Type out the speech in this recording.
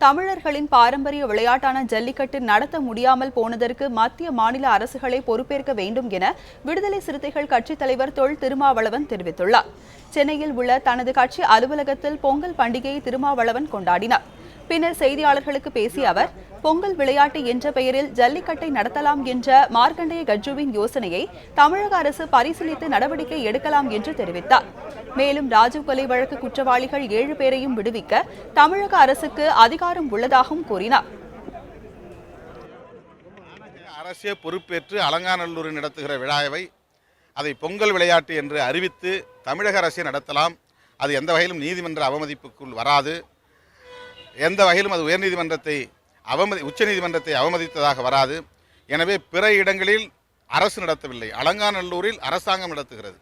தமிழர்களின் பாரம்பரிய விளையாட்டான ஜல்லிக்கட்டு நடத்த முடியாமல் போனதற்கு மத்திய மாநில அரசுகளை பொறுப்பேற்க வேண்டும் என விடுதலை சிறுத்தைகள் கட்சித் தலைவர் தொல் திருமாவளவன் தெரிவித்துள்ளார். சென்னையில் உள்ள தனது கட்சி அலுவலகத்தில் பொங்கல் பண்டிகையை திருமாவளவன் கொண்டாடினார். பின்னர் செய்தியாளர்களுக்கு பேசிய அவர், பொங்கல் விளையாட்டு என்ற பெயரில் ஜல்லிக்கட்டை நடத்தலாம் என்ற மார்க்கண்டேய கட்ஜுவின் யோசனையை தமிழக அரசு பரிசீலித்து நடவடிக்கை எடுக்கலாம் என்று தெரிவித்தார். மேலும் ராஜீவ் கொலை வழக்கு குற்றவாளிகள் 7 பேரையும் விடுவிக்க தமிழக அரசுக்கு அதிகாரம் உள்ளதாகவும் கூறினார். அரசே பொறுப்பேற்று அலங்காநல்லூரில் நடத்துகிற விழாவை அதை பொங்கல் விளையாட்டு என்று அறிவித்து தமிழக அரசே நடத்தலாம். அது எந்த வகையிலும் நீதிமன்ற அவமதிப்புக்குள் வராது. எந்த வகையிலும் அது உச்சநீதிமன்றத்தை அவமதித்ததாக வராது. எனவே பிற இடங்களில் அரசு நடத்தவில்லை, அலங்காநல்லூரில் அரசாங்கம் நடத்துகிறது.